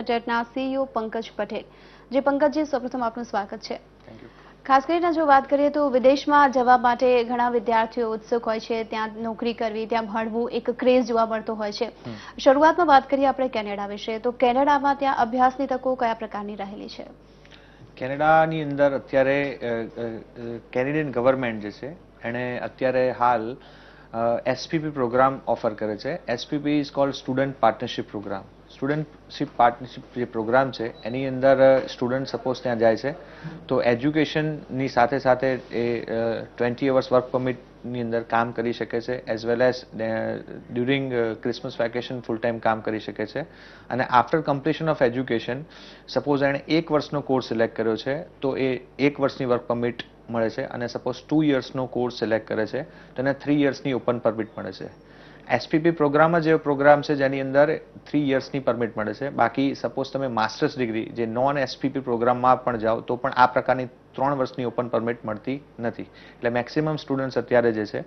લિમિટેડના સીઈઓ પંકજ પટેલ. જે પંકજજી, સૌપ્રથમ આપનું સ્વાગત છે. ખાસ કરીને જો વાત કરીએ તો વિદેશમાં જવા માટે ઘણા વિદ્યાર્થીઓ ઉત્સુક હોય છે, ત્યાં નોકરી કરવી, ત્યાં ભણવું, એક ક્રેઝ જોવા મળતો હોય છે. શરૂઆતમાં વાત કરીએ આપણે કેનેડા વિશે, તો કેનેડામાં ત્યાં અભ્યાસની તકો કયા પ્રકારની રહેલી છે? કેનેડાની અંદર અત્યારે કેનેડિયન ગવર્મેન્ટ જે છે એણે અત્યારે હાલ એસપીપી પ્રોગ્રામ ઓફર કરે છે. SPP is called student partnership program. Studentship partnership જે પ્રોગ્રામ છે એની અંદર સ્ટુડન્ટ સપોઝ ત્યાં જાય છે તો એજ્યુકેશનની સાથે સાથે એ 20 અવર્સ વર્ક પરમિટની અંદર કામ કરી શકે છે, as well as during Christmas vacation full time કામ કરી શકે છે. અને after completion of education suppose એણે 1 વર્ષનો કોર્સ સિલેક્ટ કર્યો છે તો એ 1 વર્ષની વર્ક પરમિટ મળે છે. અને સપોઝ 2 યર્સનો કોર્સ સિલેક્ટ કરે છે તો એને 3 યર્સની ઓપન પરમિટ મળે છે. એસપીપી પ્રોગ્રામ જ એવો પ્રોગ્રામ છે જેની અંદર 3 યર્સની પરમિટ મળે છે. બાકી સપોઝ તમે માસ્ટર્સ ડિગ્રી જે નોન એસપીપી પ્રોગ્રામમાં પણ જાઓ તો પણ આ પ્રકારની 3 વર્ષની ઓપન પરમિટ મળતી નથી. એટલે મેક્સિમમ સ્ટુડન્ટ્સ અત્યારે જે છે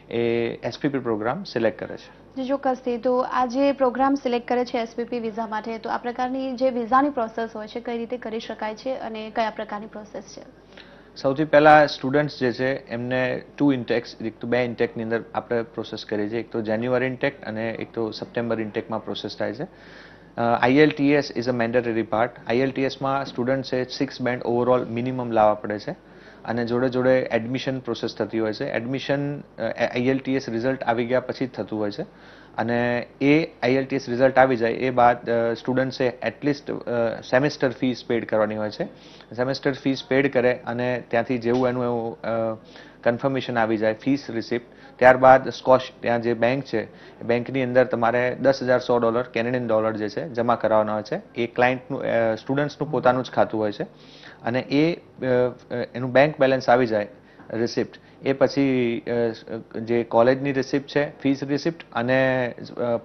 એ એસપીપી પ્રોગ્રામ સિલેક્ટ કરે છે. ચોક્કસથી. તો આ જે પ્રોગ્રામ સિલેક્ટ કરે છે એસપીપી વિઝા માટે, તો આ પ્રકારની જે વિઝાની પ્રોસેસ હોય છે કઈ રીતે કરી શકાય છે અને કયા પ્રકારની પ્રોસેસ છે? સૌથી પહેલા સ્ટુડન્ટ્સ જે છે એમને 2 ઇન્ટેક્સ, એક તો 2 ઇન્ટેકની અંદર આપણે પ્રોસેસ કરીએ છીએ. એક તો જાન્યુઆરી ઇન્ટેક અને એક તો સપ્ટેમ્બર ઇન્ટેકમાં પ્રોસેસ થાય છે. IELTS is a mandatory part. IELTSમાં સ્ટુડન્ટ્સે 6 બેન્ડ ઓવરઓલ મિનિમમ લાવવા પડે છે અને જોડે જોડે એડમિશન પ્રોસેસ થતી હોય છે. એડમિશન IELTS રિઝલ્ટ આવી ગયા પછી જ થતું હોય છે. અને એ IELTS રિઝલ્ટ આવી જાય એ બાદ સ્ટુડન્ટ્સે એટલીસ્ટ સેમેસ્ટર ફીસ પેડ કરવાની હોય છે. સેમેસ્ટર ફીસ પેડ કરે અને ત્યાંથી જેવું એનું એવું કન્ફર્મેશન આવી જાય, ફીસ રિસિપ્ટ, ત્યારબાદ સ્કોશ ત્યાં જે બેંક છે એ બેંકની અંદર તમારે $10,100 કેનેડિયન ડોલર જે છે જમા કરાવવાના હોય છે. એ ક્લાયન્ટનું સ્ટુડન્ટ્સનું પોતાનું જ ખાતું હોય છે અને એનું બેંક બેલેન્સ આવી જાય રિસિપ્ટ એ પછી જે કોલેજની રિસિપ્ટ છે, ફીસ રિસિપ્ટ અને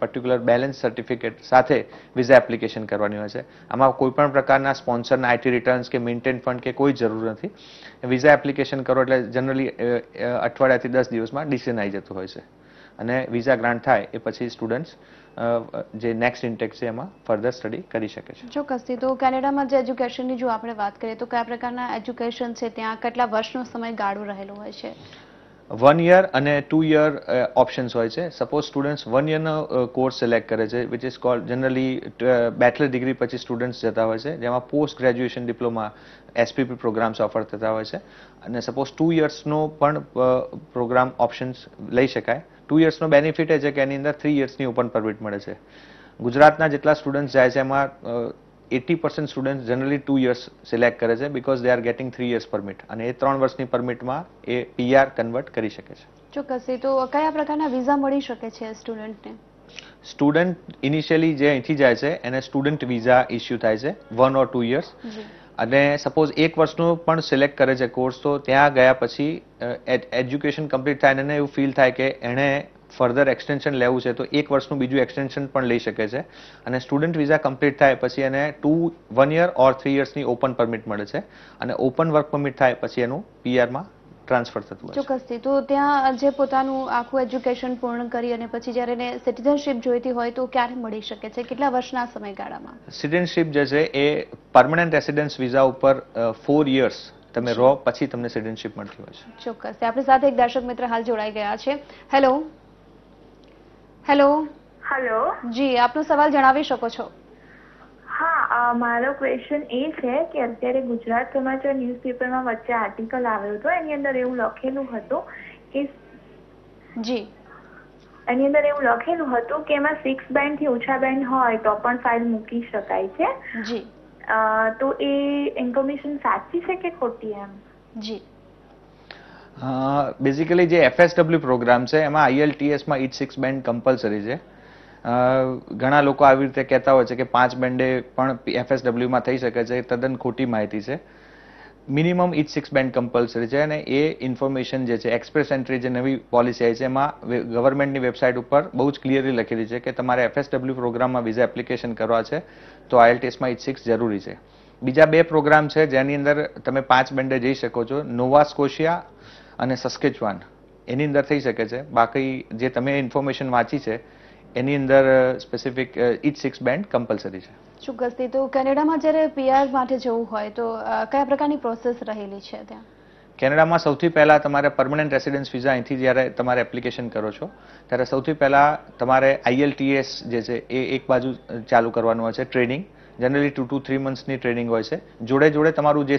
પર્ટિક્યુલર બેલેન્સ સર્ટિફિકેટ સાથે વિઝા એપ્લિકેશન કરવાની હોય છે. આમાં કોઈ પણ પ્રકારના સ્પોન્સરના આઈટી રિટર્ન્સ કે મેન્ટેન ફંડ કે કોઈ જરૂર નથી. વિઝા એપ્લિકેશન કરો એટલે જનરલી અઠવાડિયાથી 10 દિવસમાં ડિસિઝન આવી જતું હોય છે અને વિઝા ગ્રાન્ટ થાય એ પછી સ્ટુડન્ટ્સ જે નેક્સ્ટ ઇન્ટેક છે એમાં ફર્ધર સ્ટડી કરી શકે છે. ચોક્કસથી. તો કેનેડામાં જે એજ્યુકેશનની જો આપણે વાત કરીએ તો કયા પ્રકારના એજ્યુકેશન છે, ત્યાં કેટલા વર્ષનો સમયગાળો રહેલો હોય છે? 1 યર અને 2 યર ઓપ્શન્સ હોય છે. સપોઝ સ્ટુડન્ટ્સ 1 યરનો કોર્સ સિલેક્ટ કરે છે which is called generally bachelor degree પછી સ્ટુડન્ટ્સ જતા હોય છે, જેમાં post graduation diploma SPP programmes offer થતા હોય છે. અને સપોઝ 2 યર્સનો પણ પ્રોગ્રામ ઓપ્શન્સ લઈ શકાય. 2 યર્સનો બેનિફિટ એ છે કે એની અંદર 3 યર્સની ઓપન પરમિટ મળે છે. ગુજરાતના જેટલા સ્ટુડન્ટ્સ જાય છે એમાં 80% સ્ટુડન્ટ્સ જનરલી 2 યર્સ સિલેક્ટ કરે છે because they are getting 3 years permit અને એ 3 વર્ષની પરમિટમાં એ PR કન્વર્ટ કરી શકે છે. ચોક્કસથી. તો કયા પ્રકારના વિઝા મળી શકે છે સ્ટુડન્ટને? સ્ટુડન્ટ ઇનિશિયલી જે અહીંથી જાય છે એને સ્ટુડન્ટ વિઝા ઇસ્યુ થાય છે 1 or 2 યર્સ. અને સપોઝ 1 વર્ષનું પણ સિલેક્ટ કરે છે કોર્સ તો ત્યાં ગયા પછી એજ્યુકેશન કમ્પ્લીટ થાય અને એને એવું ફીલ થાય કે એણે ફર્ધર એક્સટેન્શન લેવું છે તો 1 વર્ષનું બીજું એક્સટેન્શન પણ લઈ શકે છે. અને સ્ટુડન્ટ વિઝા કમ્પ્લીટ થાય પછી એને 1 યર ઓર 3 યર્સની ઓપન પરમિટ મળે છે અને ઓપન વર્ક પરમિટ થાય પછી એનું PRમાં ટ્રાન્સફર થતું હોય છે. ચોક્કસથી. તો ત્યાં જે પોતાનું આખું એજ્યુકેશન પૂર્ણ કરી અને પછી જ્યારે એને સિટીઝનશીપ જોઈતી હોય તો ક્યારે મળી શકે છે, કેટલા વર્ષના સમયગાળામાં? સિટીઝનશીપ જે છે એ પરમનન્ટ રેસિડન્સ વિઝા ઉપર 4 યર્સ તમે રહો પછી તમને સિટીઝનશીપ મળતી હોય છે. ચોક્કસ. આપણી સાથે એક દર્શક મિત્ર હાલ જોડાઈ ગયા છે. હેલો. હેલો. હેલો. જી, આપનો સવાલ જણાવી શકો છો. હા, મારો ક્વેશ્ચન એ છે કે અત્યારે ગુજરાત સમાચાર ન્યૂઝપેપરમાં વચ્ચે આર્ટિકલ આવ્યો હતો, એની અંદર એવું લખેલું હતું કે એમાં 6 બેન્ડથી ઓછા બેન્ડ હોય તો પણ ફાઇલ મૂકી શકાય છે. જી. તો એ ઇન્ફોર્મેશન સાચી છે કે ખોટી એમ? જી. બેઝિકલી જે FSW પ્રોગ્રામ છે એમાં IELTSમાં each 6 બેન્ડ કમ્પલસરી છે. ઘણા લોકો આવી રીતે કહેતા હોય છે કે 5 બેન્ડે પણ FSWમાં થઈ શકે છે, તદ્દન ખોટી માહિતી છે. મિનિમમ each 6 બેન્ડ કમ્પલસરી છે અને એ ઇન્ફોર્મેશન જે છે એક્સપ્રેસ એન્ટ્રી જે નવી પોલિસી આવી છે એમાં ગવર્મેન્ટની વેબસાઇટ ઉપર બહુ જ ક્લિયરલી લખેલી છે કે તમારે FSW પ્રોગ્રામમાં વિઝા એપ્લિકેશન કરવા છે તો IELTSમાં each 6 જરૂરી છે. બીજા 2 પ્રોગ્રામ છે જેની અંદર તમે 5 બેન્ડે જઈ શકો છો, નોવા સ્કોશિયા અને સસ્કેચવાન, એની અંદર થઈ શકે છે. બાકી જે તમે ઇન્ફોર્મેશન વાંચી છે એની અંદર સ્પેસિફિક ઈચ 6 બેન્ડ કમ્પલસરી છે. ચોક્કસથી. તો કેનેડામાં જ્યારે પીઆર માટે જવું હોય તો કયા પ્રકારની પ્રોસેસ રહેલી છે ત્યાં? કેનેડામાં સૌથી પહેલા તમારે પરમનન્ટ રેસિડન્સ વિઝા અહીંથી જ્યારે તમારે એપ્લિકેશન કરો છો ત્યારે સૌથી પહેલા તમારે IELTS જે છે એ એક બાજુ ચાલુ કરવાનું હોય છે ટ્રેનિંગ. જનરલી 2 to 3 મંથ્સની ટ્રેનિંગ હોય છે. જોડે જોડે તમારું જે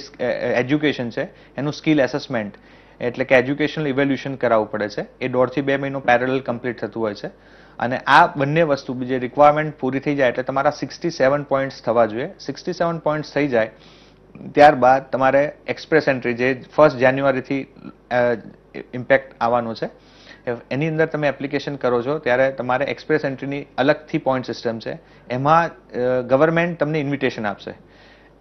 એજ્યુકેશન છે એનું સ્કિલ એસેસમેન્ટ એટલે કે એજ્યુકેશનલ ઇવેલ્યુશન કરાવવું પડે છે. એ 1.5 થી 2 મહિનો પેરેલલ કમ્પ્લીટ થતું હોય છે. અને આ બંને વસ્તુ જે રિક્વાયરમેન્ટ પૂરી થઈ જાય એટલે તમારા 67 પોઈન્ટ્સ થવા જોઈએ. 67 પોઈન્ટ્સ થઈ જાય ત્યારબાદ તમારે એક્સપ્રેસ એન્ટ્રી જે 1 જાન્યુઆરીથી ઇમ્પેક્ટ આવવાનું છે એની અંદર તમે એપ્લિકેશન કરો છો ત્યારે તમારે એક્સપ્રેસ એન્ટ્રીની અલગથી પોઈન્ટ સિસ્ટમ છે. એમાં ગવર્મેન્ટ તમને ઇન્વિટેશન આપશે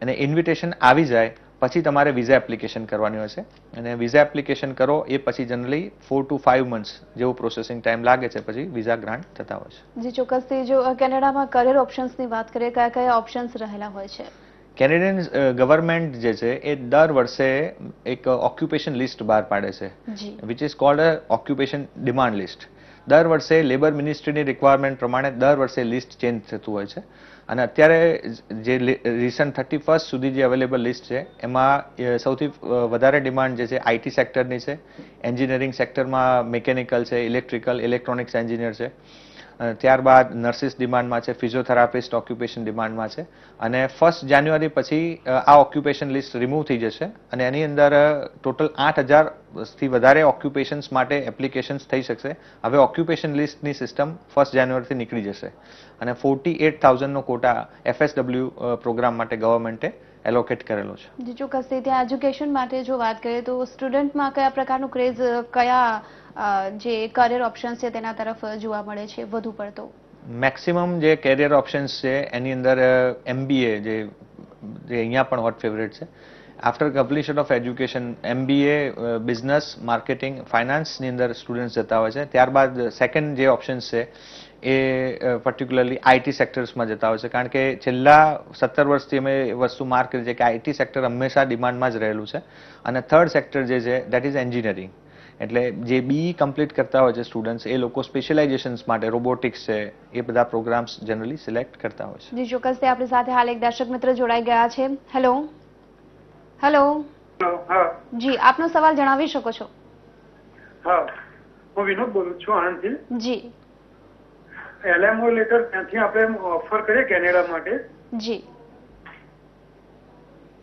અને ઇન્વિટેશન આવી જાય પછી તમારે વિઝા એપ્લિકેશન કરવાની હોય છે અને વિઝા એપ્લિકેશન કરો એ પછી જનરલી 4 to 5 મંથ્સ જેવું પ્રોસેસિંગ ટાઈમ લાગે છે પછી વિઝા ગ્રાન્ટ થતા હોય છે. જી ચોક્કસથી. જો કેનેડામાં કરિયર ઓપ્શન્સની વાત કરીએ કયા કયા ઓપ્શન્સ રહેલા હોય છે? કેનેડિયન ગવર્મેન્ટ જે છે એ દર વર્ષે એક ઓક્યુપેશન લિસ્ટ બહાર પાડે છે which is cold a occupation demand list. દર વર્ષે લેબર મિનિસ્ટ્રીની રિક્વાયરમેન્ટ પ્રમાણે દર વર્ષે લિસ્ટ ચેન્જ થતું હોય છે અને અત્યારે જે રિસન્ટ 31st સુધી જે અવેલેબલ લિસ્ટ છે એમાં સૌથી વધારે ડિમાન્ડ જે છે IT સેક્ટરની છે, એન્જિનિયરિંગ સેક્ટરમાં મિકેનિકલ છે, ઇલેક્ટ્રિકલ, ઇલેક્ટ્રોનિક્સ એન્જિનિયર છે. ત્યારબાદ નર્સિસ ડિમાન્ડમાં છે, ફિઝિયોથેરાપિસ્ટ ઓક્યુપેશન ડિમાન્ડમાં છે અને 1 જાન્યુઆરી પછી આ ઓક્યુપેશન લિસ્ટ રિમૂવ થઈ જશે અને એની અંદર ટોટલ 8000થી વધારે ઓક્યુપેશન્સ માટે એપ્લિકેશન્સ થઈ શકશે. હવે ઓક્યુપેશન લિસ્ટની સિસ્ટમ 1 જાન્યુઆરીથી નીકળી જશે અને 48,000નો કોટા FSW પ્રોગ્રામ માટે ગવર્મેન્ટે એલોકેટ કરેલો છે. જી ચોક્કસથી. ત્યાં એજ્યુકેશન માટે જો વાત કરીએ તો સ્ટુડન્ટમાં કયા પ્રકારનું ક્રેઝ કયા જે કરિયર ઓપ્શન્સ છે તેના તરફ જોવા મળે છે વધુ પડતો? મેક્સિમમ જે કેરિયર ઓપ્શન્સ છે એની અંદર MBA જે અહીંયા પણ હોટ ફેવરેટ છે. After completion of education MBA business, marketing, ફાઇનાન્સની અંદર સ્ટુડન્ટ્સ જતા હોય છે. ત્યારબાદ સેકન્ડ જે ઓપ્શન્સ છે એ પર્ટિક્યુલરલી IT સેક્ટર્સમાં જતા હોય છે કારણ કે છેલ્લા 17 વર્ષથી અમે વસ્તુ માર્ક કરી છે કે IT સેક્ટર હંમેશા ડિમાન્ડમાં જ રહેલું છે અને થર્ડ સેક્ટર જે છે દેટ ઇઝ એન્જિનિયરિંગ. એટલે જે BE કમ્પ્લીટ કરતા હોય છે સ્ટુડન્ટ્સ એ લોકો સ્પેશિયલાઇઝેશન્સ માટે રોબોટિક્સ છે એ બધા પ્રોગ્રામ્સ જનરલી સિલેક્ટ કરતા હોય છે. જી ચોક્કસથી. આપણી સાથે હાલ એક દર્શક મિત્ર જોડાઈ ગયા છે. Hello hello. જી આપનો સવાલ જણાવી શકો છો. હા, હું વિનોદ બોલું છું આણંદથી. જી. LMO લેટર ત્યાંથી આપણે ઓફર કરીએ કેનેડા માટે. જી.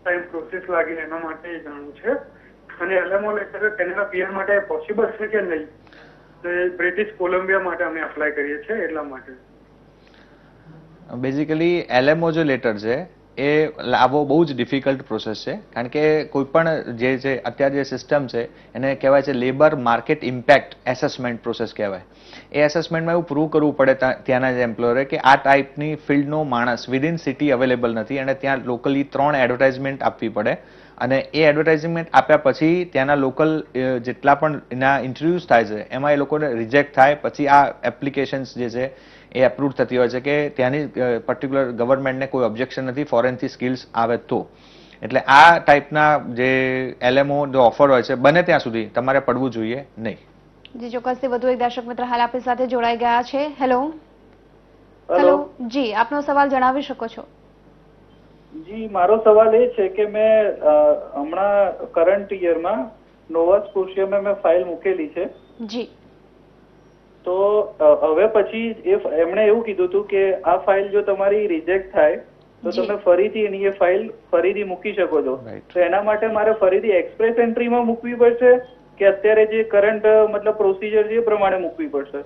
ટાઈમ પ્રોસેસ લાગે એના માટે જાણવું છે અને LMO લેટર કેનેડા PR માટે પોસિબલ છે કે નહીં? બ્રિટિશ કોલંબિયા માટે અમે અપ્લાય કરીએ છીએ એટલા માટે. બેઝિકલી LMO જે લેટર છે એ લાવવો બહુ જ ડિફિકલ્ટ પ્રોસેસ છે કારણ કે કોઈ પણ જે છે અત્યારે જે સિસ્ટમ છે એને કહેવાય છે labour market impact assessment process કહેવાય. એ એસેસમેન્ટમાં એવું પ્રૂવ કરવું પડે ત્યાંના જે એમ્પ્લોયરે કે આ ટાઈપની ફિલ્ડનો માણસ વિધિન સિટી અવેલેબલ નથી અને ત્યાં લોકલી 3 એડવર્ટાઇઝમેન્ટ આપવી પડે અને એ એડવર્ટાઇઝમેન્ટ આપ્યા પછી ત્યાંના લોકલ જેટલા પણ એના ઇન્ટરવ્યૂઝ થાય છે એમાં એ લોકોને રિજેક્ટ થાય પછી આ એપ્લિકેશન્સ જે છે એ એપ્રૂવ થતી હોય છે કે ત્યાંની પર્ટિક્યુલર ગવર્મેન્ટને કોઈ ઓબ્જેક્શન નથી ફોરેનથી સ્કિલ્સ આવે તો. એટલે આ ટાઈપના જે LMO જો ઓફર હોય છે બને ત્યાં સુધી તમારે પડવું જોઈએ નહીં. જી ચોક્કસથી. વધુ એક દર્શક મિત્ર હાલ આપણી સાથે જોડાઈ ગયા છે. Hello hello. જી આપનો સવાલ જણાવી શકો છો. જી મારો સવાલ એ છે કે મેં હમણાં કરંટ યરમાં નોવા સ્કોશિયામાં મેં ફાઇલ મૂકેલી છે. જી. તો હવે પછી એમણે એવું કીધું હતું કે આ ફાઇલ જો તમારી રિજેક્ટ થાય તો તમે ફરીથી એની એ ફાઇલ ફરીથી મૂકી શકો છો. તો એના માટે મારે ફરીથી એક્સપ્રેસ એન્ટ્રીમાં મૂકવી પડશે કે અત્યારે જે કરંટ મતલબ પ્રોસિજર છે એ પ્રમાણે મૂકવી પડશે?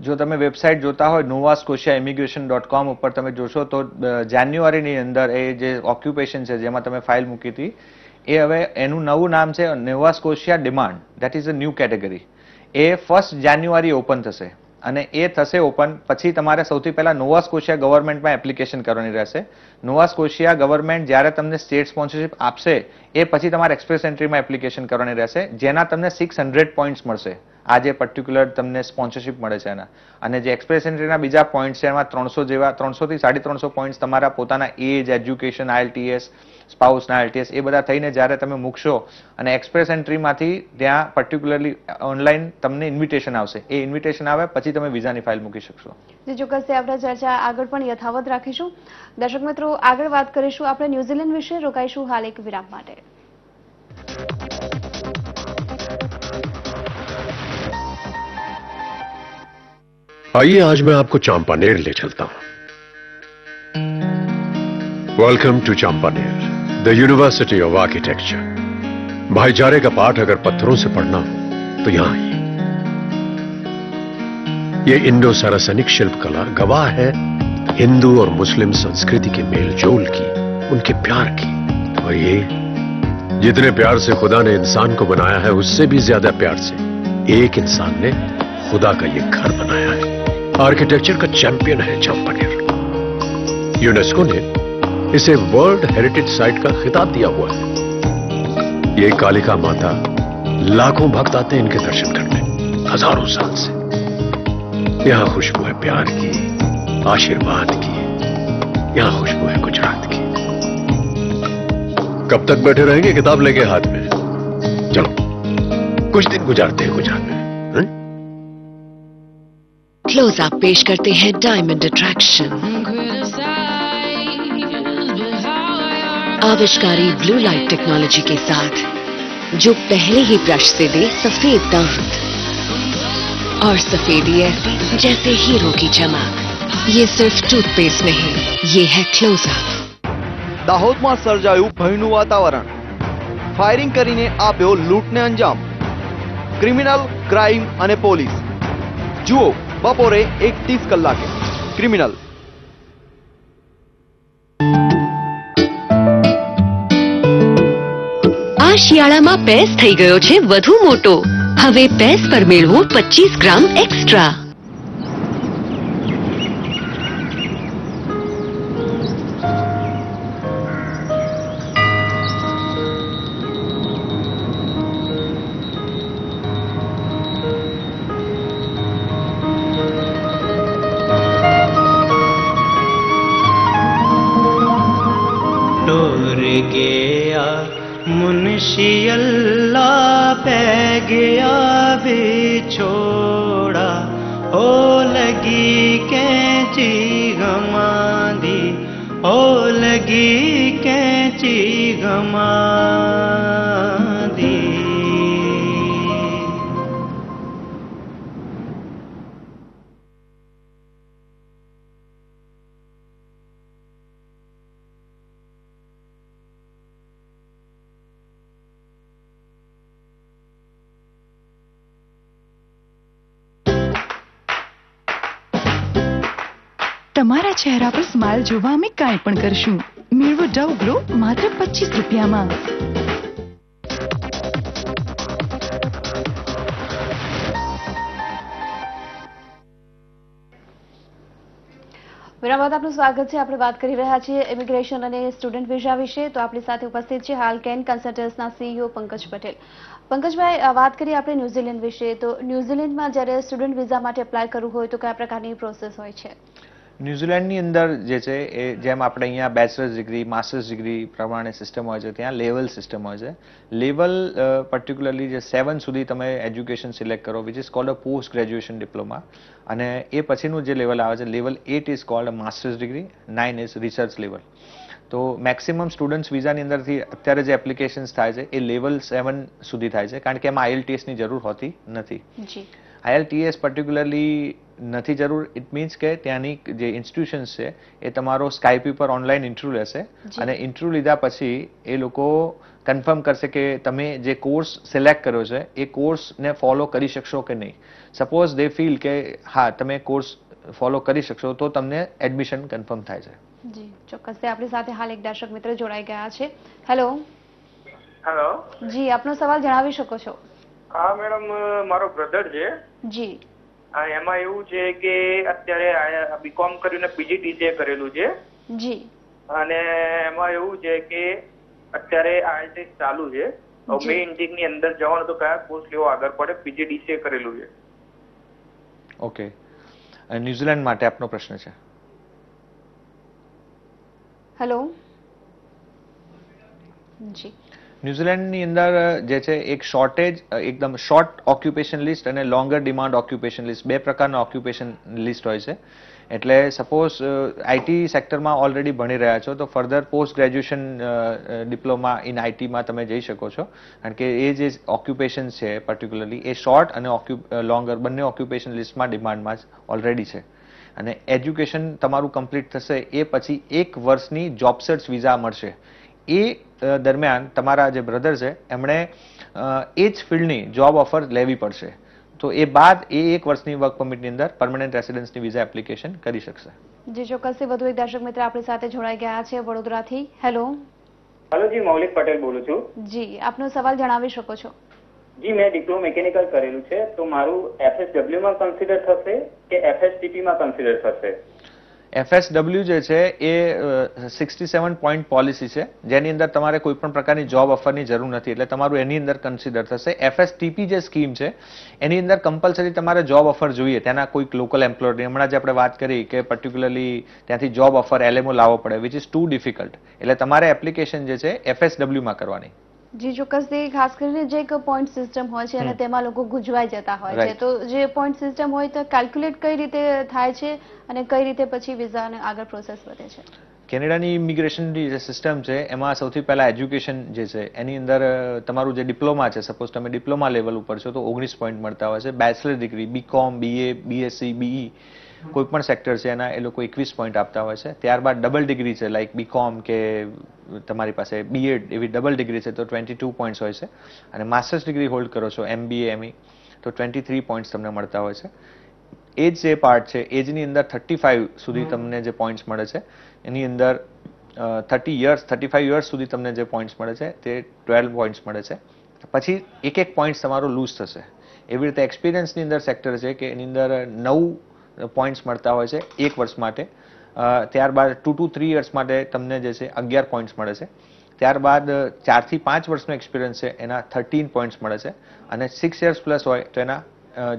જો તમે વેબસાઇટ જોતા હોય novascotiaimmigration.com ઉપર તમે જોશો તો જાન્યુઆરીની અંદર એ જે ઓક્યુપેશન છે જેમાં તમે ફાઇલ મૂકી હતી એ હવે એનું નવું નામ છે Nova સ્કોશિયા demand. That is a new category. A 1 January open થશે અને એ થશે ઓપન પછી તમારે સૌથી પહેલા નોવા સ્કોશિયા ગવર્મેન્ટમાં એપ્લિકેશન કરવાની રહેશે. નોવા સ્કોશિયા ગવર્મેન્ટ જ્યારે તમને સ્ટેટ સ્પોન્સરશિપ આપશે એ પછી તમારે એક્સપ્રેસ એન્ટ્રીમાં એપ્લિકેશન કરવાની રહેશે જેના તમને 600 પોઈન્ટ્સ મળશે આ જે પર્ટિક્યુલર તમને સ્પોન્સરશિપ મળે છે એના. અને જે એક્સપ્રેસ એન્ટ્રીના બીજા પોઈન્ટ છે એમાં 300 જેવા 300 થી 350 પોઈન્ટ તમારા પોતાના એજ, એજ્યુકેશન, IELTS, સ્પાઉસના IELTS એ બધા થઈને જ્યારે તમે મૂકશો અને એક્સપ્રેસ એન્ટ્રીમાંથી ત્યાં પર્ટિક્યુલરલી ઓનલાઈન તમને ઇન્વિટેશન આવશે. એ ઇન્વિટેશન આવે પછી તમે વિઝાની ફાઇલ મૂકી શકશો. જે ચોક્કસથી આપણે ચર્ચા આગળ પણ યથાવત રાખીશું. દર્શક મિત્રો, આગળ વાત કરીશું આપણે ન્યુઝીલેન્ડ વિશે. રોકાઈશું હાલ એક વિરામ માટે. आइए आज मैं आपको चांपानेर ले चलता हूं. Welcome to Champaner, the university of architecture. भाईचारे का पाठ अगर पत्थरों से पढ़ना हो तो यहां आइए. ये इंडो सारासनिक शिल्पकला गवाह है हिंदू और मुस्लिम संस्कृति के मेल जोल की, उनके प्यार की. और ये जितने प्यार से खुदा ने इंसान को बनाया है उससे भी ज्यादा प्यार से एक इंसान ने खुदा का ये घर बनाया है. आर्किटेक्चर का चैंपियन है चांपानेर. यूनेस्को ने इसे वर्ल्ड हेरिटेज साइट का खिताब दिया हुआ है. ये कालिका माता, लाखों भक्त आते हैं इनके दर्शन करने हजारों साल से. यहां खुशबू है प्यार की, आशीर्वाद की. यहां खुशबू है गुजरात की. कब तक बैठे रहेंगे किताब लेके हाथ में? चलो कुछ दिन गुजारते हैं गुजरात में. क्लोजअप पेश करते हैं डायमंड अट्रैक्शन. आविष्कारी ब्लू लाइट टेक्नोलॉजी के साथ जो पहले ही ब्रश से दे सफेद दांत और सफेदी ऐसी जैसे हीरो की चमक. ये सिर्फ टूथपेस्ट नहीं, ये है क्लोजअप. દાહોદમાં સર્જાયું ભયનું વાતાવરણ. ફાયરિંગ કરીને આપ્યો લૂંટને અંજામ. ક્રિમિનલ, ક્રાઇમ અને પોલીસ. જુઓ બપોરે 1:30 કલાકે ક્રિમિનલ. આ શિયાળામાં પેસ થઈ ગયો છે વધુ મોટો. હવે પેસ પર મેળવો 25 ગ્રામ એક્સ્ટ્રા. मुंशी अल्लाह पै गया बिछोड़ा. ओ लगी कैंची गमांदी, ओ लगी कैंची गमांदी. તમારા ચહેરા પર સ્માઇલ જોવા અમે કાંઈ પણ કરશું. મેળવો ડવ ગ્લો માત્ર 25 રૂપિયામાં. વિરામ બાદ આપનું સ્વાગત છે. આપણે વાત કરી રહ્યા છીએ ઇમિગ્રેશન અને સ્ટુડન્ટ વિઝા વિશે. તો આપણી સાથે ઉપસ્થિત છે હાલ કેન કન્સલ્ટન્ટ્સના CEO પંકજ પટેલ. પંકજભાઈ, વાત કરીએ આપણે ન્યુઝીલેન્ડ વિશે. તો ન્યુઝીલેન્ડમાં જ્યારે સ્ટુડન્ટ વિઝા માટે એપ્લાય કરવું હોય તો કયા પ્રકારની પ્રોસેસ હોય છે? ન્યુઝીલેન્ડની અંદર જે છે એ જેમ આપણે અહીંયા બેચલર્સ ડિગ્રી, માસ્ટર્સ ડિગ્રી પ્રમાણે સિસ્ટમ હોય છે, ત્યાં લેવલ સિસ્ટમ હોય છે. લેવલ પર્ટિક્યુલરલી જે 7 સુધી તમે એજ્યુકેશન સિલેક્ટ કરો, which is cold a post graduation diploma. અને એ પછીનું જે લેવલ આવે છે, level 8 is called a masters degree, 9 is research level. તો મેક્સિમમ સ્ટુડન્ટ્સ વિઝાની અંદરથી અત્યારે જે એપ્લિકેશન્સ થાય છે એ લેવલ 7 સુધી થાય છે, કારણ કે એમાં IELTSની જરૂર હોતી નથી. IELTS પર્ટિક્યુલરલી નથી જરૂર. ઇટ મીન્સ કે ત્યાંની જે ઇન્સ્ટિટ્યુશન્સ છે એ તમારો સ્કાઈપ પર ઓનલાઈન ઇન્ટરવ્યુ લેશે અને ઇન્ટરવ્યુ લીધા પછી એ લોકો કન્ફર્મ કરશે કે તમે જે કોર્સ સિલેક્ટ કર્યો છે એ કોર્સને ફોલો કરી શકશો કે નહીં. સપોઝ દે ફીલ કે હા તમે કોર્સ ફોલો કરી શકશો તો તમને એડમિશન કન્ફર્મ થાય છે. જી ચોક્કસ. આપણી સાથે હાલ એક દર્શક મિત્ર જોડાઈ ગયા છે. હેલો. હેલો. જી, આપનો સવાલ જણાવી શકો છો. હા મેડમ, મારો બ્રધર છે. જી. એમાં એવું છે કે અત્યારે બીકોમ કર્યું ને PGDCA કરેલું છે. જી. અને એમાં એવું છે કે અત્યારે IELTS ચાલુ છે. બે ઇન્ટેક ની અંદર જવાનું તો કયા કોર્સ લેવો આગળ પડે? પીજીડીસીએ કરેલું છે. ઓકે, ન્યુઝીલેન્ડ માટે આપનો પ્રશ્ન છે. હેલો જી. ન્યુઝીલેન્ડની અંદર જે છે એક શોર્ટેજ, એકદમ શોર્ટ ઓક્યુપેશન લિસ્ટ અને લોંગર ડિમાન્ડ ઓક્યુપેશન લિસ્ટ, બે પ્રકારના ઓક્યુપેશન લિસ્ટ હોય છે. એટલે સપોઝ આઈટી સેક્ટરમાં ઓલરેડી ભણી રહ્યા છો તો further post graduation diploma in આઈટીમાં તમે જઈ શકો છો, કારણ કે એ જે ઓક્યુપેશન છે પર્ટિક્યુલરલી એ શોર્ટ અને લોંગર બંને ઓક્યુપેશન લિસ્ટમાં ડિમાન્ડમાં જ ઓલરેડી છે. અને એજ્યુકેશન તમારું કમ્પ્લીટ થશે એ પછી 1 વર્ષની જોબ સર્ચ વિઝા મળશે. એ દરમિયાન તમારા જે બ્રધર છે એમણે એ જ ફિલ્ડની જોબ ઓફર લેવી પડશે. તો એ બાદ એ 1 વર્ષની વર્ક પરમિટની અંદર પરમનન્ટ રેસિડન્સની વિઝા એપ્લિકેશન કરી શકશે. જી ચોક્કસથી. વધુ એક દર્શક મિત્ર આપણી સાથે જોડાઈ ગયા છે વડોદરાથી. હેલો. હેલો જી, મૌલિક પટેલ બોલું છું. જી, આપનો સવાલ જણાવી શકો છો. જી, મેં ડિપ્લોમા મિકેનિકલ કરેલું છે, તો મારું FSW માં કન્સિડર થશે કે FSTP માં કન્સિડર થશે? FSW જે છે એ 67 પોઈન્ટ પોલિસી છે, જેની અંદર તમારે કોઈ પણ પ્રકારની જોબ ઓફરની જરૂર નથી, એટલે તમારું એની અંદર કન્સિડર થશે. FSTP જે સ્કીમ છે એની અંદર કમ્પલસરી તમારે જોબ ઓફર જોઈએ ત્યાંના કોઈક લોકલ એમ્પ્લોયરની. હમણાં જે આપણે વાત કરી કે પર્ટિક્યુલરલી ત્યાંથી જોબ ઓફર LMO લાવવો પડે, વિચ ઇઝ ટુ ડિફિકલ્ટ. એટલે તમારે એપ્લિકેશન જે છે FSW માં કરવાની. જી ચોક્કસથી. ખાસ કરીને જે એક પોઈન્ટ સિસ્ટમ હોય છે અને તેમાં લોકો ગુંચવાઈ જતા હોય છે, તો જે પોઈન્ટ સિસ્ટમ હોય તો કેલ્ક્યુલેટ કઈ રીતે થાય છે અને કઈ રીતે પછી વિઝાને આગળ પ્રોસેસ વધે છે? કેનેડાની ઇમિગ્રેશનની જે સિસ્ટમ છે એમાં સૌથી પહેલા એજ્યુકેશન જે છે એની અંદર તમારું જે ડિપ્લોમા છે, સપોઝ તમે ડિપ્લોમા લેવલ ઉપર છો તો 19 પોઈન્ટ મળતા હોય છે. Bachelor degree BCom, BA, BSc, BE કોઈ પણ સેક્ટર છે એના એ લોકો 21 પોઈન્ટ આપતા હોય છે. ત્યારબાદ ડબલ ડિગ્રી છે, લાઈક BCom કે તમારી પાસે BA એવી ડબલ ડિગ્રી છે તો 22 પોઈન્ટ્સ હોય છે. અને માસ્ટર્સ ડિગ્રી હોલ્ડ કરો છો MBA, ME તો 23 પોઈન્ટ્સ તમને મળતા હોય છે. એજ જે પાર્ટ છે એજની અંદર 35 સુધી તમને જે પોઈન્ટ્સ મળે છે, એની અંદર 35 યર્સ સુધી તમને જે પોઈન્ટ્સ મળે છે તે 12 પોઈન્ટ્સ મળે છે. પછી એક પોઈન્ટ્સ તમારો લૂઝ થશે. એવી રીતે એક્સપિરિયન્સની અંદર સેક્ટર છે કે એની અંદર 9 પોઈન્ટ્સ મળતા હોય છે 1 વર્ષ માટે. ત્યારબાદ 2 to 3 યર્સ માટે તમને જે છે 11 પોઈન્ટ્સ મળે છે. ત્યારબાદ 4 થી 5 વર્ષનો એક્સપિરિયન્સ છે એના 13 પોઈન્ટ્સ મળે છે. અને 6 યર્સ પ્લસ હોય તો એના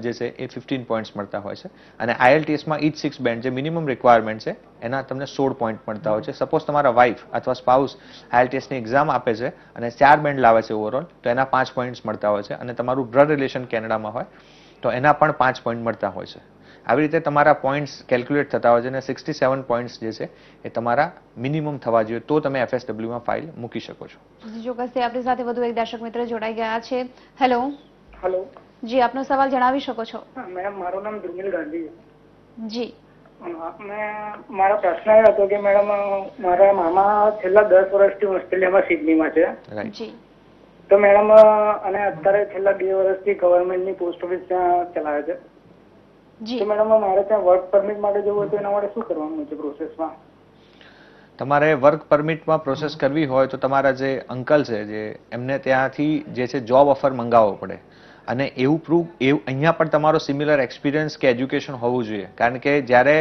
જે છે એ 15 પોઈન્ટ્સ મળતા હોય છે. અને IELTSમાં each 6 બેન્ડ જે મિનિમમ રિક્વાયરમેન્ટ છે એના તમને 16 પોઈન્ટ મળતા હોય છે. સપોઝ તમારા વાઇફ અથવા સ્પાઉસ IELTSની એક્ઝામ આપે છે અને 4 બેન્ડ લાવે છે ઓવરઓલ તો એના 5 પોઈન્ટ્સ મળતા હોય છે. અને તમારું બ્લડ રિલેશન કેનેડામાં હોય તો એના પણ 5 પોઈન્ટ મળતા હોય છે. આવી રીતે તમારા પોઈન્ટ્સ કેલ્ક્યુલેટ થતા હોય છે અને 67 પોઈન્ટ્સ જે છે એ તમારા મિનિમમ થવા જોઈએ તો તમે FSW માં ફાઇલ મૂકી શકો છો. જી ચોક્કસથી. આપણી સાથે વધુ એક દર્શક મિત્ર જોડાઈ ગયા છે. હેલો. હેલો જી, આપનો સવાલ જણાવી શકો છો. મેડમ, મારું નામ ધ્રુમિલ ગાંધી. જી. મારો પ્રશ્ન એ હતો કે મેડમ મારા મામા છેલ્લા 10 વર્ષથી ઓસ્ટ્રેલિયામાં સિડનીમાં છે. જી. તો મેડમ અને અત્યારે છેલ્લા 2 વર્ષથી ગવર્મેન્ટની પોસ્ટ ઓફિસ ત્યાં ચલાવે છે. તો મેડમ મારે ત્યાં વર્ક પરમિટ માટે જવું હોય તો એના માટે શું કરવાનું છે પ્રોસેસમાં? તમારે વર્ક પરમિટમાં પ્રોસેસ કરવી હોય તો તમારા જે અંકલ છે જે એમને ત્યાંથી જે છે જોબ ઓફર મંગાવવો પડે. અને એવું પ્રૂફ અહીંયા પણ તમારો સિમિલર એક્સપિરિયન્સ કે એજ્યુકેશન હોવું જોઈએ, કારણ કે જ્યારે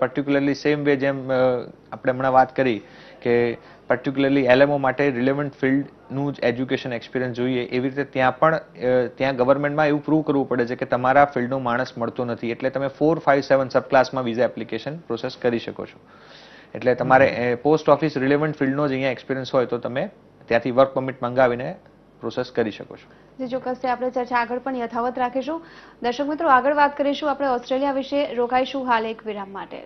પર્ટિક્યુલરલી સેમ વે જેમ આપણે હમણાં વાત કરી કે પર્ટિક્યુલરલી LMO માટે રિલેવન્ટ ફિલ્ડનું જ એજ્યુકેશન એક્સપિરિયન્સ જોઈએ, એવી રીતે ત્યાં પણ ત્યાં ગવર્મેન્ટમાં એવું પ્રૂવ કરવું પડે છે કે તમારા ફિલ્ડનો માણસ મળતો નથી, એટલે તમે 4, 5, 7 સબ ક્લાસમાં વિઝા એપ્લિકેશન પ્રોસેસ કરી શકો છો. એટલે તમારે પોસ્ટ ઓફિસ રિલેવન્ટ ફિલ્ડનો જ અહીંયા એક્સપિરિયન્સ હોય તો તમે ત્યાંથી વર્ક પરમિટ મંગાવીને પ્રોસેસ કરી શકો છો. જી ચોક્કસથી. આપણે ચર્ચા આગળ પણ યથાવત રાખીશું. દર્શક મિત્રો, આગળ વાત કરીશું. આપણે ઓસ્ટ્રેલિયા વિશે રોકાઈશું હાલ એક વિરામ માટે.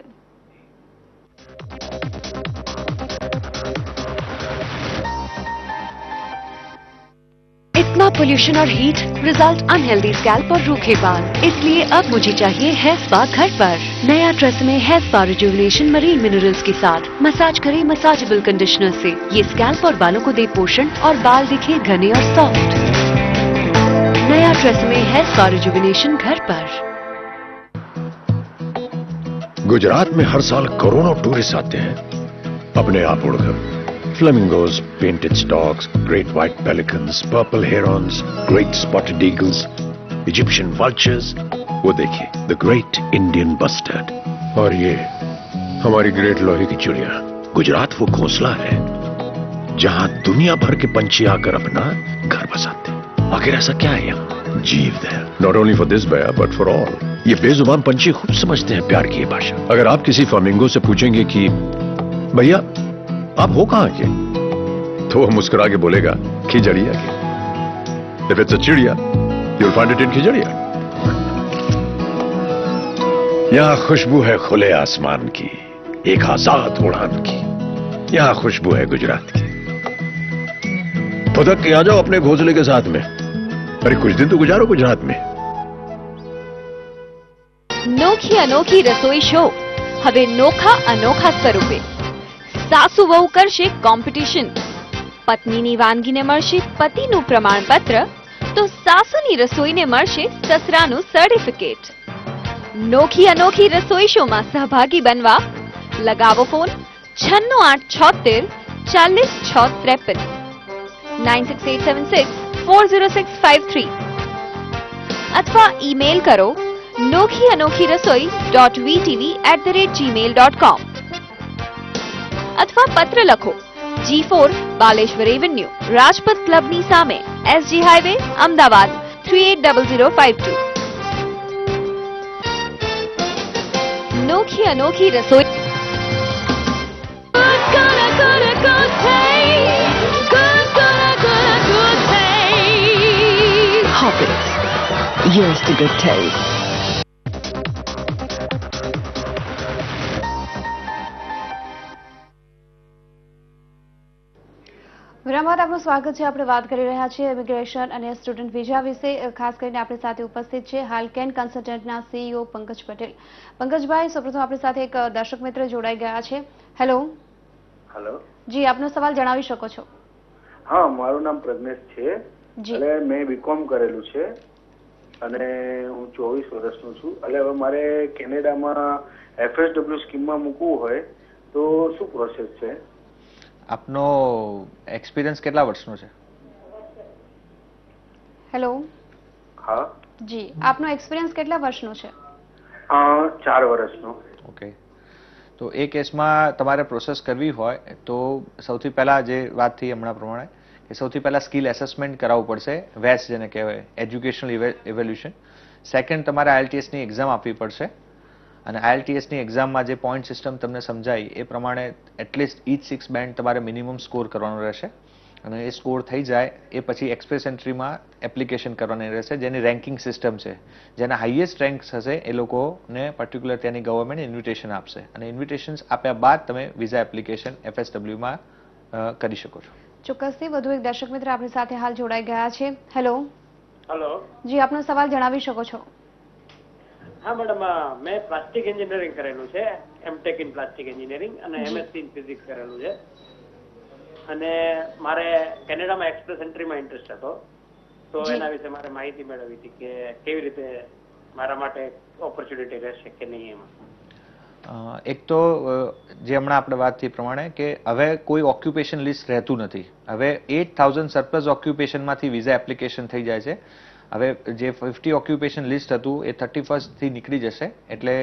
इतना पोल्यूशन और हीट रिजल्ट अनहेल्दी स्कैल्प और रूखे बाल, इसलिए अब मुझे चाहिए हेयर स्पा घर पर। नया TRESemme hair spa rejuvenation marine minerals के साथ मसाज करें मसाजेबल कंडीशनर से। ये स्कैल्प और बालों को दे पोषण और बाल दिखे घने और सॉफ्ट। नया ट्रेसेमे हेयर स्पा रिजुविनेशन घर पर। गुजरात में हर साल करोड़ों टूरिस्ट आते हैं अपने आप उड़कर। Flamingos, painted storks, great white pelicans, purple herons, great spotted eagles, Egyptian vultures, वो देखिए the great Indian bustard, और ये हमारी ग्रेट लोहे की चिड़िया। गुजरात वो घोंसला है जहां दुनिया भर के पंछी आकर अपना घर बसाते हैं। आखिर ऐसा क्या है यहाँ? जीव दया। नॉट ओनली फॉर दिस भैया बट फॉर ऑल। ये बेजुबान पंछी खूब समझते हैं प्यार की ये भाषा। अगर आप किसी फ्लामिंगो से पूछेंगे कि भैया आप हो कहां के, तो वो मुस्कुरा के बोलेगा खिजड़िया के। If it's a चिड़िया, you'll find it in Khijadiya. यहाँ खुशबू है खुले आसमान की, एक आजाद उड़ान की। यहाँ खुशबू है गुजरात की। फुदक के आ जाओ अपने घोंसले के साथ में। अरे कुछ दिन तो गुजारो गुजरात में। नोखी अनोखी रसोई शो હવે નોખા અનોખા સ્વરૂપે સાસુ વહુ કરશે કોમ્પિટિશન। પત્નીની વાનગીને મળશે પતિનું પ્રમાણપત્ર, તો સાસુની રસોઈને મળશે સસરાનું સર્ટિફિકેટ। નોખી અનોખી રસોઈ શોમાં સહભાગી બનવા લગાવો ફોન 967876 40653 9687640653 અથવા ઈમેલ કરો nokhianokhi.vtv@gmail.com અથવા પત્ર લખો G4 બાલેશ્વર એવન્યુ, રાજપથ ક્લબની સામે, SG હાઈવે, અમદાવાદ 380052। નોખી અનોખી રસોઈ। Hoppers, here's to good taste. વિરામ બાદ આપનું સ્વાગત છે। આપણે વાત કરી રહ્યા છીએ ઇમિગ્રેશન અને સ્ટુડન્ટ વિઝા વિશે। ખાસ કરીને આપણી સાથે ઉપસ્થિત છે હાલ કેન કન્સલ્ટન્ટના CEO પંકજ પટેલ। પંકજભાઈ, સૌપ્રથમ આપણી સાથે એક દર્શક મિત્ર જોડાઈ ગયા છે। હેલો હેલો જી, આપનો સવાલ જણાવી શકો છો? હા, મારું નામ પ્રજ્ઞેશ છે અને મેં બીકોમ કરેલું છે અને હું 24 વર્ષનો છું। એટલે હવે મારે કેનેડામાં FSW સ્કીમમાં મૂકવું હોય તો શું પ્રોસેસ છે? આપનો એક્સપિરિયન્સ કેટલા વર્ષનો છે? હેલો હા જી, આપનો એક્સપિરિયન્સ કેટલા વર્ષનો છે? 4 વર્ષનો। ઓકે, તો એ કેસમાં તમારે પ્રોસેસ કરવી હોય તો સૌથી પહેલા જે વાત થઈ હમણાં પ્રમાણે કે સૌથી પહેલા સ્કિલ એસેસમેન્ટ કરાવવું પડશે, વેસ જેને કહેવાય, એજ્યુકેશનલ ઇવેલ્યુશન। સેકન્ડ, તમારે IELTS ની એક્ઝામ આપવી પડશે અને IELTS ની એક્ઝામમાં જે પોઈન્ટ સિસ્ટમ તમને સમજાય એ પ્રમાણે એટલીસ્ટ each 6 બેન્ડ તમારે મિનિમમ સ્કોર કરવાનો રહેશે અને એ સ્કોર થઈ જાય એ પછી એક્સપ્રેસ એન્ટ્રીમાં એપ્લિકેશન કરવાની રહેશે, જેની રેન્કિંગ સિસ્ટમ છે। જેના હાઈએસ્ટ રેન્ક હશે એ લોકોને પર્ટિક્યુલર ત્યાંની ગવર્મેન્ટ ઇન્વિટેશન આપશે અને ઇન્વિટેશન્સ આપ્યા બાદ તમે વિઝા એપ્લિકેશન FSW-માં કરી શકો છો। ચોક્કસથી વધુ એક દર્શક મિત્ર આપણી સાથે હાલ જોડાઈ ગયા છે। હેલો જી, આપનો સવાલ જણાવી શકો છો? હા મેડમ, મેં પ્લાસ્ટિક એન્જિનિયરિંગ કરેલું છે, M.Tech ઇન પ્લાસ્ટિક એન્જિનિયરિંગ અને MSc ઇન ફિઝિક્સ કરેલું છે અને મારે કેનેડામાં એક્સપ્રેસ એન્ટ્રીમાં ઇન્ટરેસ્ટ હતો, તો એના વિશે મારે માહિતી મેળવી હતી કે કેવી રીતે મારા માટે ઓપોર્ચ્યુનિટી રહેશે કે નહીં એમાં। એક તો જે હમણાં આપણે વાત થઈ પ્રમાણે કે હવે કોઈ ઓક્યુપેશન લિસ્ટ રહેતું નથી। હવે 8000 સરપ્લસ ઓક્યુપેશનમાંથી વિઝા એપ્લિકેશન થઈ જાય છે। હવે જે 50 ઓક્યુપેશન લિસ્ટ હતું એ 31st થી નીકળી જશે, એટલે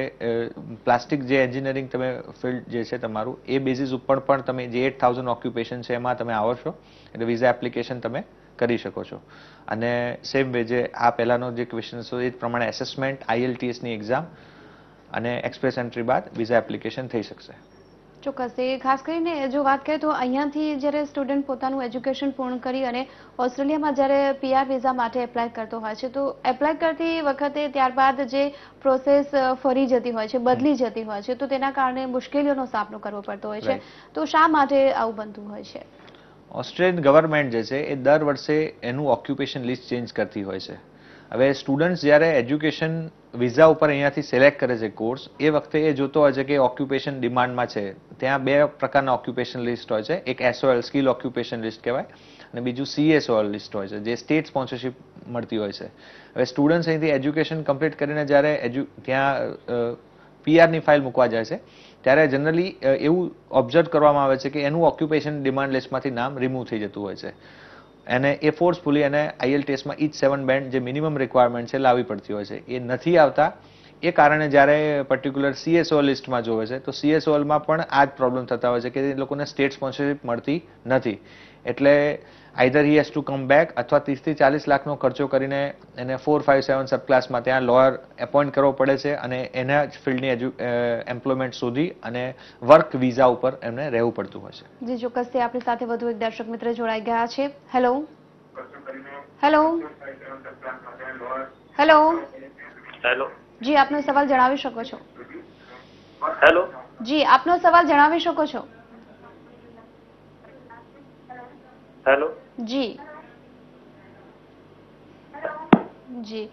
પ્લાસ્ટિક જે એન્જિનિયરિંગ તમે ફિલ્ડ જે છે તમારું એ બેઝિસ ઉપર પણ તમે જે 8000 ઓક્યુપેશન છે એમાં તમે આવો છો એટલે વિઝા એપ્લિકેશન તમે કરી શકો છો। અને સેમ વે જે આ પહેલાનો જે ક્વેશ્ચન હતો એ પ્રમાણે એસેસમેન્ટ, IELTS ની એક્ઝામ અને એક્સપ્રેસ એન્ટ્રી બાદ વિઝા એપ્લિકેશન થઈ શકશે। ચોક્કસ, ખાસ કરીને જો વાત કરીએ તો અહીંયાથી જ્યારે સ્ટુડન્ટ પોતાનું એજ્યુકેશન પૂર્ણ કરી અને ઓસ્ટ્રેલિયામાં જ્યારે PR વિઝા માટે એપ્લાય કરતો હોય છે તો એપ્લાય કરતી વખતે ત્યારબાદ જે પ્રોસેસ ફરી જતી હોય છે, બદલી જતી હોય છે, તો તેના કારણે મુશ્કેલીઓનો સામનો કરવો પડતો હોય છે, તો શા માટે આવું બનતું હોય છે? ઓસ્ટ્રેલિયન ગવર્મેન્ટ જે છે એ દર વર્ષે એનું ઓક્યુપેશન લિસ્ટ ચેન્જ કરતી હોય છે। હવે સ્ટુડન્ટ્સ જ્યારે એજ્યુકેશન વિઝા ઉપર અહીંયાથી સિલેક્ટ કરે છે કોર્સ, એ વખતે એ જોતો હોય છે કે ઓક્યુપેશન ડિમાન્ડમાં છે। ત્યાં બે પ્રકારના ઓક્યુપેશન લિસ્ટ હોય છે, એક SOL સ્કિલ ઓક્યુપેશન લિસ્ટ કહેવાય અને બીજું CSOL લિસ્ટ હોય છે જે સ્ટેટ સ્પોન્સરશિપ મળતી હોય છે। હવે સ્ટુડન્ટ્સ અહીંથી એજ્યુકેશન કમ્પ્લીટ કરીને જ્યારે ત્યાં PR ની ફાઇલ મૂકવા જાય છે ત્યારે જનરલી એવું ઓબ્ઝર્વ કરવામાં આવે છે કે એનું ઓક્યુપેશન ડિમાન્ડ લિસ્ટમાંથી નામ રિમૂવ થઈ જતું હોય છે અને એ ફોર્સફુલી એને IELTS માં each 7 બેન્ડ જે મિનિમમ રિક્વાયરમેન્ટ છે લાવવી પડતી હોય છે। એ નથી આવતા એ કારણે જ્યારે પર્ટિક્યુલર CSOL લિસ્ટમાં જોવે છે તો CSOLમાં પણ આ જ પ્રોબ્લેમ થતા હોય છે કે એ લોકોને સ્ટેટ સ્પોન્સરશિપ મળતી નથી. એટલે either he has to come back અથવા 30 થી 40 લાખનો ખર્ચો કરીને એને 4, 5, 7 સબ ક્લાસમાં ત્યાં લોયર એપોઇન્ટ કરવો પડે છે અને એના જ ફિલ્ડની એમ્પ્લોયમેન્ટ શોધી અને વર્ક વિઝા ઉપર એમને રહેવું પડતું હોય છે. જી ચોક્કસથી આપણી સાથે વધુ એક દર્શક મિત્ર જોડાઈ ગયા છે. હેલો હેલો હેલો હેલો જી આપનો સવાલ જણાવી શકો છો. હેલો જી આપનો સવાલ જણાવી શકો છો. હેલો જી જી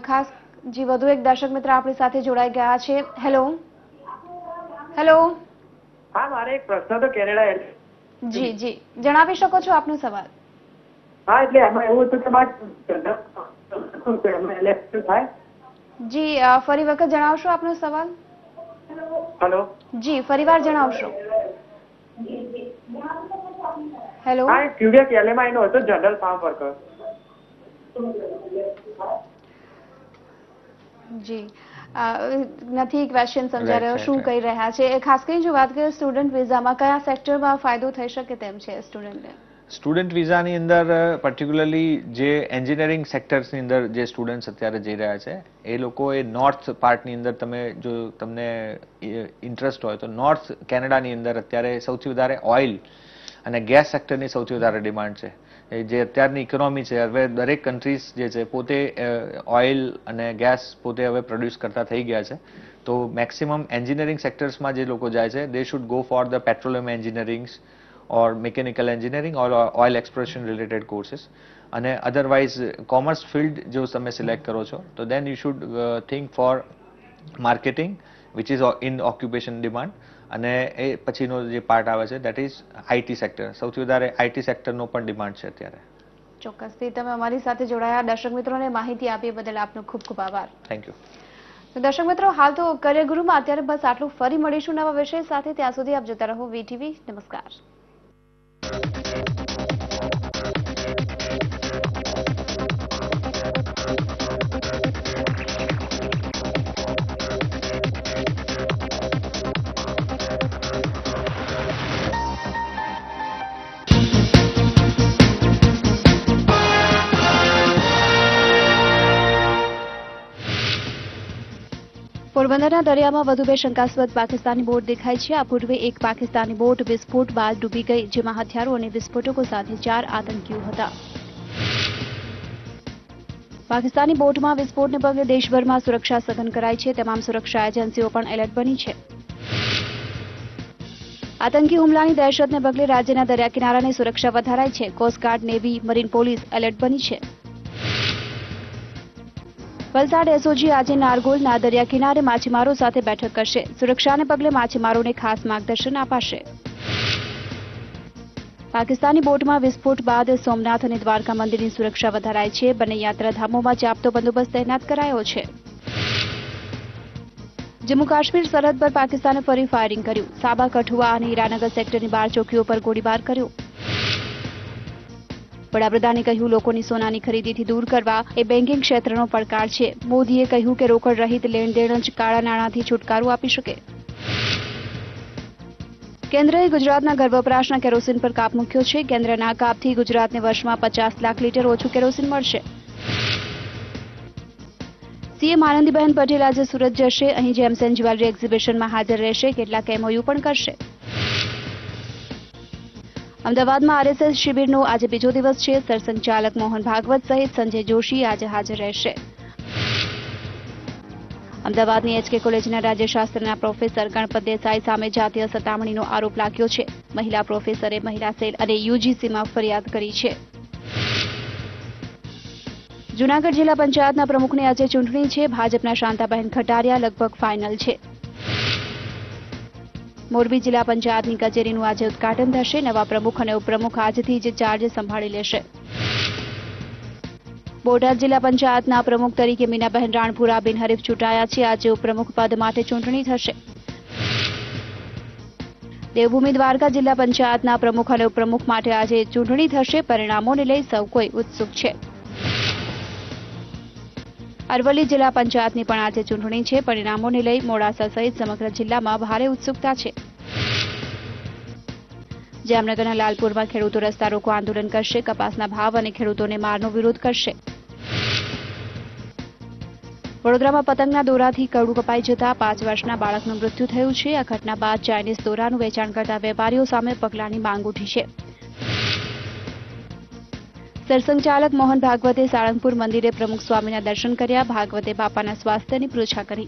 ખાસ જી વધુ એક દર્શક મિત્ર આપણી સાથે જોડાઈ ગયા છે. હેલો હેલો હા, મારે એક પ્રશ્ન તો કેનેડા. જી જી જણાવી શકો છો આપનો સવાલ. હા, એટલે એમાં એવું હતું કે થાય. જી ફરી વખત જણાવશો આપનો સવાલ. હેલો જી ફરીવાર જણાવશો. હેલો હા, ક્યુબેક એલએમાં એનો હતો જનરલ ફાર્મ વર્કર. જી નથી ક્વેશ્ચન સમજાઈ રહ્યો શું કહી રહ્યા છે. ખાસ કરીને જો વાત કરીએ સ્ટુડન્ટ વિઝામાં કયા સેક્ટરમાં ફાયદો થઈ શકે તેમ છે સ્ટુડન્ટને. સ્ટુડન્ટ વિઝાની અંદર પર્ટિક્યુલરલી જે એન્જિનિયરિંગ સેક્ટર્સની અંદર જે સ્ટુડન્ટ્સ અત્યારે જઈ રહ્યા છે એ લોકો એ નોર્થ પાર્ટની અંદર તમને ઇન્ટરેસ્ટ હોય તો નોર્થ કેનેડાની અંદર અત્યારે સૌથી વધારે ઓઇલ અને ગેસ સેક્ટરની સૌથી વધારે ડિમાન્ડ છે. જે અત્યારની ઇકોનોમી છે હવે દરેક કન્ટ્રીઝ જે છે પોતે ઓઇલ અને ગેસ પોતે હવે પ્રોડ્યુસ કરતા થઈ ગયા છે. તો મેક્સિમમ એન્જિનિયરિંગ સેક્ટર્સમાં જે લોકો જાય છે they should go for the petroleum engineering or mechanical engineering or oil exploration related courses. અને otherwise commerce field જો તમે સિલેક્ટ કરો છો તો then you should think for marketing which is in occupation demand. અને એ પછીનો જે પાર્ટ આવે છે that is IT sector. સૌથી વધારે IT સેક્ટરનો પણ ડિમાન્ડ છે અત્યારે. ચોક્કસથી તમે અમારી સાથે જોડાયા દર્શક મિત્રોને માહિતી આપી બદલ આપનો ખૂબ ખૂબ આભાર. Thank you. દર્શક મિત્રો હાલ તો કરિયર ગુરુમાં અત્યારે બસ આટલું. ફરી મળીશું નવા વિષય સાથે. ત્યાં સુધી આપ જોતા રહો VTV. નમસ્કાર. પોરબંદરના દરિયામાં વધુ 2 શંકાસ્પદ પાકિસ્તાની બોટ દેખાઈ છે. આ પૂર્વે એક પાકિસ્તાની બોટ વિસ્ફોટ બાદ ડૂબી ગઈ જેમાં હથિયારો અને વિસ્ફોટકો સાથે 4 આતંકીઓ હતા. પાકિસ્તાની બોટમાં વિસ્ફોટને પગલે દેશભરમાં સુરક્ષા સઘન કરાઈ છે. તમામ સુરક્ષા એજન્સીઓ પણ એલર્ટ બની છે. આતંકી હુમલાની દહેશતને પગલે રાજ્યના દરિયા કિનારાની સુરક્ષા વધારાઈ છે. Coast guard, navy, marine police alert બની છે. વલસાડ એસઓજી આજે નારગોલના દરિયા કિનારે માછીમારો સાથે બેઠક કરશે. સુરક્ષાને પગલે માછીમારોને ખાસ માર્ગદર્શન અપાશે. પાકિસ્તાની બોટમાં વિસ્ફોટ બાદ સોમનાથ અને દ્વારકા મંદિરની સુરક્ષા વધારાઈ છે. બંને યાત્રાધામોમાં ચાંપતો બંદોબસ્ત તૈનાત કરાયો છે. જમ્મુ કાશ્મીર સરહદ પર પાકિસ્તાને ફરી ફાયરિંગ કર્યું. સાબા, કઠુઆ અને હીરાનગર સેક્ટરની 12 ચોકીઓ પર ગોળીબાર કર્યો. વડાપ્રધાને કહ્યું લોકોની સોનાની ખરીદીથી દૂર કરવા એ બેન્કિંગ ક્ષેત્રનો પડકાર છે. મોદીએ કહ્યું કે રોકડ રહિત લેણદેણ જ કાળા નાણાંથી છુટકારો આપી શકે. કેન્દ્રએ ગુજરાતના ઘર વપરાશના કેરોસીન પર કાપ મૂક્યો છે. કેન્દ્રના કાપથી ગુજરાતને વર્ષમાં 50 લાખ લીટર ઓછું કેરોસીન મળશે. સીએમ આનંદીબહેન પટેલ આજે સુરત જશે. અહીં જેમસન જ્વેલરી એક્ઝિબિશનમાં હાજર રહેશે. કેટલાક MOU પણ કરશે. અમદાવાદમાં RSS શિબિરનો આજે બીજો દિવસ છે. સરસંઘચાલક મોહન ભાગવત સહિત સંજય જોશી આજે હાજર રહેશે. અમદાવાદની HK કોલેજના રાજ્યશાસ્ત્રના પ્રોફેસર ગણપત દેસાઈ સામે જાતીય સતામણીનો આરોપ લાગ્યો છે. મહિલા પ્રોફેસરે મહિલા સેલ અને UGCમાં ફરિયાદ કરી છે. જૂનાગઢ જિલ્લા પંચાયતના પ્રમુખની આજે ચૂંટણી છે. ભાજપના શાંતાબહેન ખટારિયા લગભગ ફાઇનલ છે. મોરબી જિલ્લા પંચાયતની કચેરીનું આજે ઉદઘાટન થશે. નવા પ્રમુખ અને ઉપપ્રમુખ આજથી જ ચાર્જ સંભાળી લેશે. બોટાદ જિલ્લા પંચાયતના પ્રમુખ તરીકે મીનાબહેન રાણપુરા બિનહરીફ ચૂંટાયા છે. આજે ઉપપ્રમુખ પદ માટે ચૂંટણી થશે. દેવભૂમિ દ્વારકા જિલ્લા પંચાયતના પ્રમુખ અને ઉપપ્રમુખ માટે આજે ચૂંટણી થશે. પરિણામોને લઈ સૌ કોઈ ઉત્સુક છે. અરવલ્લી જિલ્લા પંચાયતની પણ આજે ચૂંટણી છે. પરિણામોને લઈ મોડાસા સહિત સમગ્ર જિલ્લામાં ભારે ઉત્સુકતા છે. જામનગરના લાલપુરમાં ખેડૂતો રસ્તા રોકો આંદોલન કરશે. કપાસના ભાવ અને ખેડૂતોને મારનો વિરોધ કરશે. વડોદરામાં પતંગના દોરાથી કડું કપાઈ જતા 5 વર્ષના બાળકનું મૃત્યુ થયું છે. આ ઘટના બાદ ચાઇનીઝ દોરાનું વેચાણ કરતા વેપારીઓ સામે પગલાંની માંગ ઉઠી છે. સરસંઘચાલક મોહન ભાગવતે સાળંગપુર મંદિરે પ્રમુખ સ્વામીના દર્શન કર્યા. ભાગવતે બાપાના સ્વાસ્થ્યની પૃચ્છા કરી.